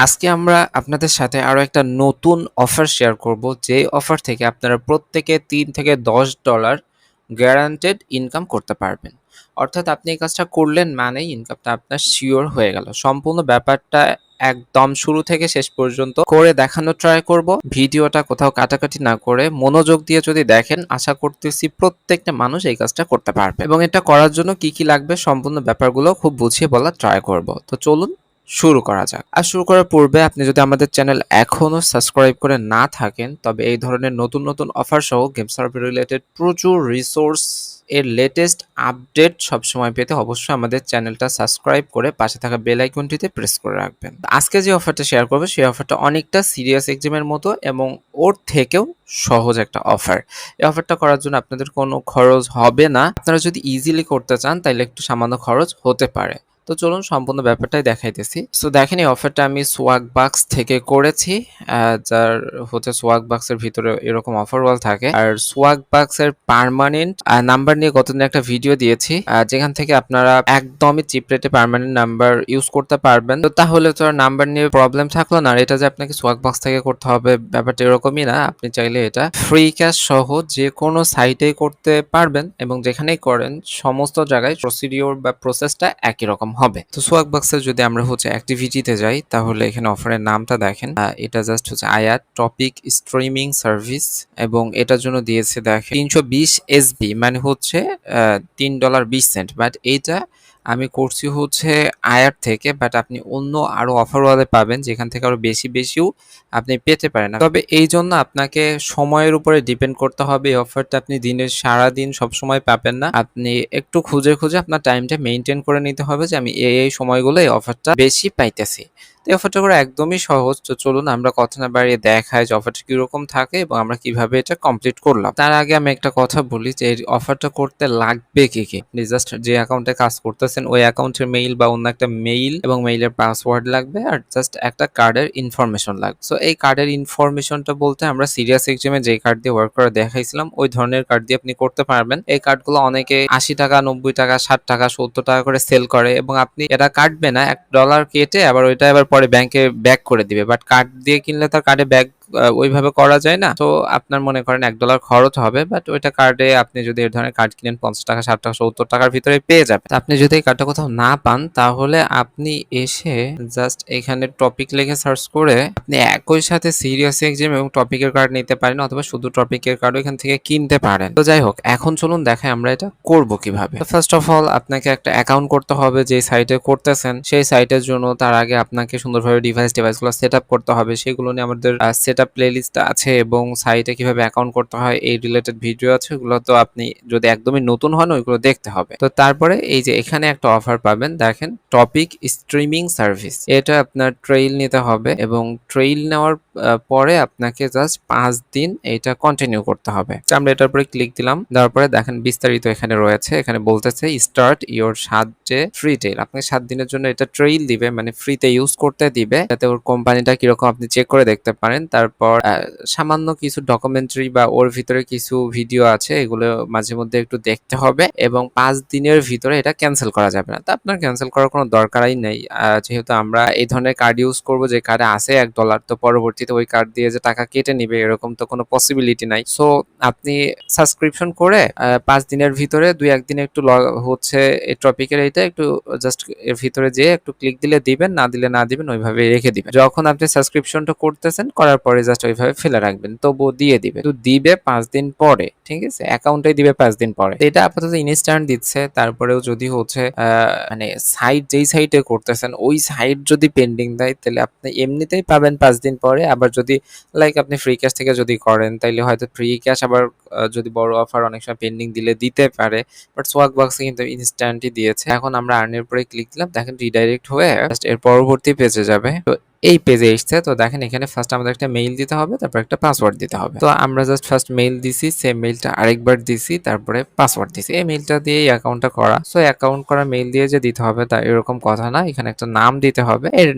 আজকে আমরা আপনাদের সাথে আরো একটা নতুন অফার শেয়ার করব, যে অফার থেকে আপনারা প্রত্যেকে $3 থেকে $10 গ্যারান্টেড ইনকাম করতে পারবেন। অর্থাৎ আপনি এই কাজটা করলেন মানেই ইনকামটা আপনার শিওর হয়ে গেল। সম্পূর্ণ ব্যাপারটা একদম শুরু থেকে শেষ পর্যন্ত করে দেখানোর ট্রাই করব। ভিডিওটা কোথাও কাটাকাটি না করে মনোযোগ দিয়ে যদি দেখেন, আশা করতেছি প্রত্যেকটা মানুষ এই কাজটা করতে পারবে। এবং এটা করার জন্য কি কি লাগবে সম্পূর্ণ ব্যাপারগুলো খুব বুঝিয়ে বলার ট্রাই করব। তো চলুন শুরু করা যাক। আর শুরু করার পূর্বে আপনি যদি আমাদের চ্যানেল এখনো সাবস্ক্রাইব করে না থাকেন, তবে এই ধরনের নতুন নতুন অফার সহ গেম সার্ভার রিলেটেড প্রচুর রিসোর্স এর লেটেস্ট আপডেট সবসময় পেতে অবশ্যই আমাদের চ্যানেলটা সাবস্ক্রাইব করে পাশে থাকা বেল আইকনটিতে প্রেস করে রাখবেন। আজকে যে অফারটা শেয়ার করবো সেই অফারটা অনেকটা সিরিয়াস এক্সামের মতো এবং ওর থেকেও সহজ একটা অফার। এই অফারটা করার জন্য আপনাদের কোনো খরচ হবে না। আপনারা যদি ইজিলি করতে চান তাহলে একটু সামান্য খরচ হতে পারে। তো চলুন সম্পূর্ণ ব্যাপারটাই দেখাইতেছি। সো দেখেন, এই অফারটা আমি swagbucks থেকে করেছি। যার হচ্ছে swagbucks এর ভিতরে এরকম অফার ওয়াল থাকে। আর swagbucks এর পার্মানেন্ট নাম্বার নিয়ে গতদিন একটা ভিডিও দিয়েছি, যেখান থেকে আপনারা একদমই চিপ রেটে পার্মানেন্ট নাম্বার ইউজ করতে পারবেন। তো তাহলে তো আর নাম্বার নিয়ে প্রবলেম থাকলো না। আর এটা যে আপনাকে swagbucks থেকে করতে হবে ব্যাপারটা এরকমই না। আপনি চাইলে এটা ফ্রি ক্যাশ সহ যে কোনো সাইটেই করতে পারবেন এবং যেখানেই করেন সমস্ত জায়গায় প্রসিডিওর বা প্রসেসটা একই রকম হবে। তো swagbucks এর যদি আমরা হচ্ছে অ্যাক্টিভিটিতে যাই, তাহলে এখানে অফারের নামটা দেখেন। এটা জাস্ট হচ্ছে আয়াত টপিক স্ট্রিমিং সার্ভিস এবং এটার জন্য দিয়েছে দেখেন 320 SB, মানে হচ্ছে $3.20। বাট এইটা আমি করছি হচ্ছে আয়ার থেকে, বাট আপনি অন্য আরো অফার ওয়ালে পাবেন যেখান থেকে আরো বেশি বেশিও আপনি পেতে পারেন। তবে এই জন্য আপনাকে সময়ের উপরে ডিপেন্ড করতে হবে। এই অফারটা আপনি দিনের সারাদিন সবসময় পাবেন না। আপনি একটু খুঁজে খুঁজে আপনার টাইমটা মেনটেন করে নিতে হবে যে আমি এই সময়গুলো এই অফারটা বেশি পাইতেছি। তো এই অফারটা করা একদমই সহজ। তো চলুন আমরা কথা না বাড়িয়ে দেখাই যে অফারটা কিরকম থাকে এবং আমরা কিভাবে এটা কমপ্লিট করলাম। তার আগে আমি একটা কথা বলি যে এই অফারটা করতে লাগবে কি কি। আপনি জাস্ট যে অ্যাকাউন্টে কাজ করতেছেন ওই অ্যাকাউন্টের মেইল বা অন্য একটা মেইল এবং মেইলের পাসওয়ার্ড লাগবে, আর জাস্ট একটা কার্ডের ইনফরমেশন লাগবে। সো এই কার্ডের ইনফরমেশনটা বলতে আমরা সিরিয়াস এক্সামে যে কার্ড দিয়ে ওয়ার্ক করে দেখাইছিলাম ওই ধরনের কার্ড দিয়ে আপনি করতে পারবেন। এই কার্ডগুলো অনেকে 80 টাকা, 90 টাকা, 60 টাকা, 70 টাকা করে সেল করে এবং আপনি এটা কাটবে না, $1 কেটে আবার ওইটা আবার পরে ব্যাংকে ব্যাক করে দিবে। বাট কার্ড দিয়ে কিনলে তার কার্ডে ব্যাক ওইভাবে করা যায় না। তো আপনার মনে করেন $1 খরচ হবে, বাট ওইটা কার্ডে আপনি যদি এই ধরনের কার্ড কিনেন 50 টাকা, 60 টাকা, 70 টাকার ভিতরে পেয়ে যাবেন। আপনি যদি এই কার্ডটা কোথাও না পান তাহলে আপনি এসে জাস্ট এখানে টপিক লিখে সার্চ করে আপনি একই সাথে সিরিয়াস এক্সাম এবং টপিকের কার্ড নিতে পারেন, অথবা শুধু টপিকের কার্ডও এখান থেকে কিনতে পারেন। তো যাই হোক, এখন চলুন দেখাই আমরা এটা করব কিভাবে। ফার্স্ট অফ অল আপনাকে একটা অ্যাকাউন্ট করতে হবে যে সাইটে করতেছেন সেই সাইটের জন্য। তার আগে আপনাকে সুন্দরভাবে ডিভাইসগুলো সেট আপ করতে হবে। সেগুলো নিয়ে আমাদের সেটআপ প্লেলিস্ট আছে এবং সাইটে কিভাবে অ্যাকাউন্ট করতে হয় এই রিলেটেড ভিডিও আছে। ওগুলো তো আপনি যদি একদমই নতুন হন ওইগুলো দেখতে হবে। তো তারপরে এই যে এখানে একটা অফার পাবেন দেখেন, টপিক স্ট্রিমিং সার্ভিস। এটা আপনার ট্রেইল নিতে হবে এবং ট্রেইল নেওয়ার পরে আপনাকে জাস্ট 5 দিন এটা কন্টিনিউ করতে হবে। আমরা এটার উপরে ক্লিক দিলাম, দেওয়ার পরে দেখেন বিস্তারিত এখানে রয়েছে। এখানে বলতেছে start your 7 day free trail. আপনি 7 দিনের জন্য এটা ট্রেইল দিবে, মানে ফ্রিতে ইউজ করতে দিবে, যাতে ওর কোম্পানিটা কিরকম আপনি চেক করে দেখতে পারেন। তারপর সামান্য কিছু ডকুমেন্টারি বা ওর ভিতরে কিছু ভিডিও আছে, এগুলো মাঝে মধ্যে একটু দেখতে হবে এবং 5 দিনের ভিতরে এটা ক্যান্সেল করা যাবে না। তো আপনার ক্যান্সেল করার কোনো দরকারই নেই, যেহেতু আমরা এই ধরনের কার্ড ইউজ করব যে কার্ডে আছে $1, তো পরবর্তীতে ওই কার্ড দিয়ে যে টাকা কেটে নিবে এরকম তো কোনো পসিবিলিটি নাই। সো আপনি সাবস্ক্রিপশন করে 5 দিনের ভিতরে 2-1 দিন একটু হচ্ছে এই টপিকের এইটা একটু জাস্ট এর ভিতরে যেয়ে একটু ক্লিক দিলে দিবেন, না দিলে না দিবেন, ওইভাবে রেখে দিবেন। যখন আপনি সাবস্ক্রিপশনটা করতেছেন করার পরে জাস্ট ওইভাবে ফেলে রাখবেন, তবুও দিয়ে দিবে। তো দিবে 5 দিন পরে, ঠিক আছে, অ্যাকাউন্টে দিবে 5 দিন পরে। এটা আপাতত ইনস্ট্যান্ট দিচ্ছে। তারপরেও যদি হচ্ছে মানে সাইট যেই সাইটে করতেছেন ওই সাইট যদি পেন্ডিং দেয় তাহলে আপনি এমনিতেই পাবেন 5 দিন পরে। আবার যদি লাইক আপনি ফ্রি ক্যাশ থেকে যদি করেন তাইলে হয়তো ফ্রি ক্যাশ আবার যদি বড় অফার অনেক সময় পেন্ডিং দিলে দিতে পারে, বাট swagbucks কিন্তু ইনস্ট্যান্টই দিয়েছে। এখন আমরা আর্নের উপরে ক্লিক দিলাম, দেখেন রিডাইরেক্ট হয়ে জাস্ট এর পরবর্তী পেজে যাবে। তো এই পেজে এসছে। তো দেখেন এখানে ফার্স্ট আমাদের একটা মেইল দিতে হবে, তারপর একটা পাসওয়ার্ড দিতে হবে। তো আমরা জাস্ট ফার্স্ট মেইল দিছি, সেম মেইলটা আরেকবার দিছি, তারপরে পাসওয়ার্ড দিছি। এই মেইলটা দিয়ে অ্যাকাউন্টটা করা। সো অ্যাকাউন্ট করা মেইল দিয়ে যে দিতে হবে তা এরকম কথা না, এখানে একটা নাম দিতে হবে। এর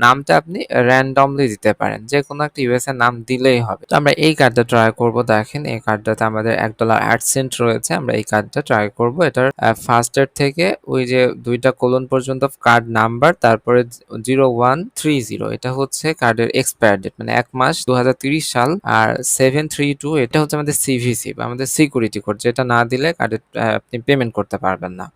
নামটা আপনি র্যান্ডমলি দিতে পারেন, যে কোনো একটা ইউএস এর নাম দিলেই হবে। তো আমরা এই কার্ডটা ট্রাই করব। দেখেন এই কার্ডটা যেটাতে আমাদের $1.08 রয়েছে, আমরা এই কার্ডটা ট্রাই করব। এটার ফার্স্টের থেকে ওই যে 2টা কোলন পর্যন্ত কার্ড নাম্বার, তারপরে 0130 এটা হচ্ছে কার্ডের এক্সপায়ার ডেট, মানে 1 মাস 2030 সাল। আর 732 এটা হচ্ছে আমাদের সিভিসি বা আমাদের সিকিউরিটি কোড, যেটা না দিলে কার্ডে আপনি পেমেন্ট করতে পারবেন না।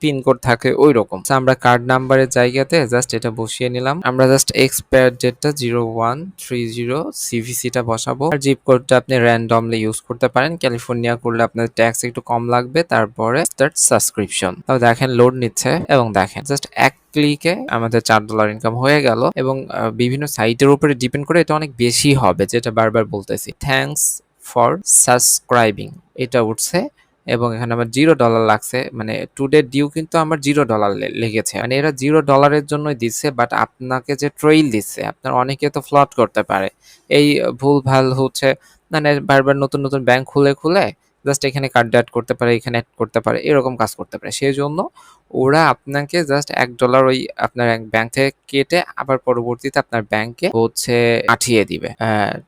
পিন কোড থাকে ওই রকম। আমরা কার্ড নাম্বারের জায়গাতে জাস্ট এটা বসিয়ে নিলাম। আমরা জাস্ট এক্সপায়ার ডেটটা 0130 সিভিসিটা বসাবো। আর জিপ কোডটা আপনি র্যান্ডমলি ইউজ করতে পারেন। ক্যালিফোর্নিয়া করলে আপনার ট্যাক্স একটু কম লাগবে। তারপরে স্টার্ট সাবস্ক্রিপশন, তাও দেখেন লোড নিচ্ছে এবং দেখেন জাস্ট এক ক্লিকে আমাদের $4 ইনকাম হয়ে গেল। এবং বিভিন্ন সাইটের উপরে ডিপেন্ড করে এটা অনেক বেশি হবে, যেটা বারবার বলতেছি। থ্যাঙ্কস ফর সাবস্ক্রাইবিং এটা উঠছে এবং এখানে আমার $0 লাগছে, মানে টুডে ডিউ কিন্তু আমার $0 লেগেছে। মানে এরা $0 জন্যই দিচ্ছে, বাট আপনাকে যে ট্রেইল দিচ্ছে, আপনার অনেকে তো ফ্লড করতে পারে। এই ভুল ভাল হচ্ছে, মানে বারবার নতুন নতুন ব্যাংক খুলে খুলে জাস্ট এখানে কার্ড অ্যাড করতে পারে, এখানে অ্যাড করতে পারে, এরকম কাজ করতে পারে। সেই জন্য ওরা আপনাকে জাস্ট $1 ওই আপনার ব্যাংক থেকে কেটে আবার পরবর্তীতে আপনার ব্যাংকে হচ্ছে পাঠিয়ে দিবে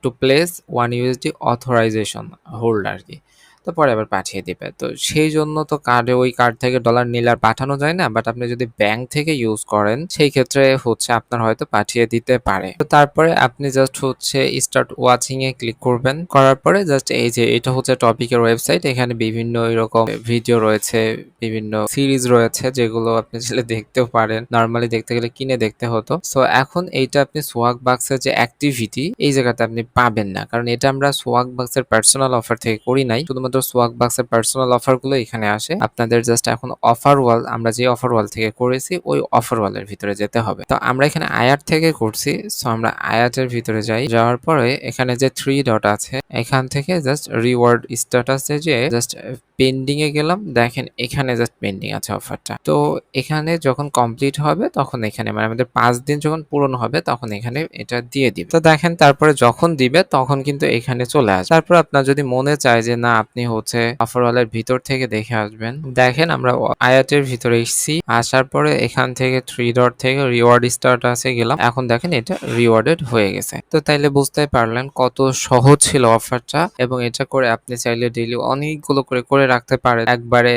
টু প্লেস $1 অথরাইজেশন হোল্ড আর কি। তো পরে আবার পাঠিয়ে দিবে। তো সেই জন্য তো ওই কার্ড থেকে ডলার নিলে আর পাঠানো যায় না। বাট আপনি যদি ব্যাংক থেকে ইউজ করেন সেই ক্ষেত্রে হচ্ছে আপনার হয়তো পাঠিয়ে দিতে পারে। তো তারপরে আপনি জাস্ট হচ্ছে স্টার্ট ওয়াচিং এ ক্লিক করবেন। করার পরে জাস্ট এই যে এটা হচ্ছে টপিকের ওয়েবসাইট, এখানে বিভিন্ন এরকম ভিডিও রয়েছে, বিভিন্ন সিরিজ রয়েছে, যেগুলো আপনি চাইলে দেখতেও পারেন। নরমালি দেখতে গেলে কিনে দেখতে হতো। সো এখন এইটা আপনি সোয়াগবাক্সের যে অ্যাক্টিভিটি, এই জায়গাতে আপনি পাবেন না, কারণ এটা আমরা সোয়াগবাক্সের পার্সোনাল অফার থেকে করি নাই। শুধুমাত্র সোয়াগবাক্সের পার্সোনাল অফার গুলো এখানে আসে। আপনাদের জাস্ট এখন অফার ওয়াল, আমরা যে অফার ওয়াল থেকে করেছি ওই অফার ওয়ালের ভিতরে যেতে হবে। তো আমরা এখানে আয়াত থেকে করছি, সো আমরা আয়াতের ভিতরে যাই। যাওয়ার পরে এখানে যে 3 ডট আছে, এখান থেকে জাস্ট রিওয়ার্ড স্ট্যাটাসে যে জাস্ট পেন্ডিং এ গেলাম। দেখেন এখানে জাস্ট পেন্ডিং আছে অফারটা। তো এখানে যখন কমপ্লিট হবে তখন এখানে, মানে আমাদের 5 দিন যখন পূরণ হবে তখন এখানে এটা দিয়ে দিবে। তো দেখেন তারপরে যখন দিবে তখন কিন্তু এখানে চলে আসবে। তারপর আপনার যদি মনে চায় যে না আপনি হচ্ছে অফার ওয়ালের ভিতর থেকে দেখে আসবেন, দেখেন আমরা আয়াতের ভিতরে এসেছি। আসার পরে এখান থেকে 3 ডট থেকে রিওয়ার্ড স্ট্যাটাসে গেলাম। এখন দেখেন এটা রিওয়ার্ডেড হয়ে গেছে। তো তাইলে বুঝতে পারলেন কত সহজ ছিল অফারটা, এবং এটা করে আপনি চাইলে ডেইলি অনেকগুলো করে রাখতে পারেন। একবারে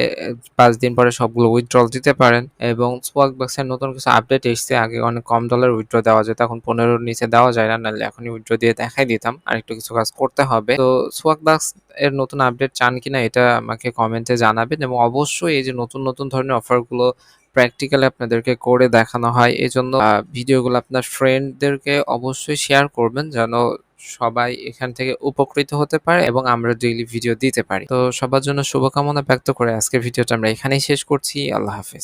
5 দিন পরে সবগুলো উইথড্রল দিতে পারেন। এবং সোয়াগবাক্সের নতুন কিছু আপডেট এসেছে, আগে অনেক কম ডলার উইথড্র দেওয়া যেত, এখন 15 নিচে দেওয়া যায় না, নাহলে এখনই উইথড্র দিয়ে দেখাই দিতাম। আর একটু কিছু কাজ করতে হবে। তো সোয়াগবাক্স এর নতুন আপডেট চান কিনা এটা আমাকে কমেন্টে জানাবেন, এবং অবশ্যই এই যে নতুন নতুন ধরনের অফারগুলো প্র্যাকটিক্যালি আপনাদেরকে করে দেখানো হয়, এই জন্য ভিডিওগুলো আপনার ফ্রেন্ডদেরকে অবশ্যই শেয়ার করবেন, যেন সবাই এখান থেকে উপকৃত হতে পারে এবং আমরা ডেইলি ভিডিও দিতে পারি। তো সবার জন্য শুভকামনা ব্যক্ত করে আজকের ভিডিওটা আমরা এখানেই শেষ করছি। আল্লাহ হাফেজ।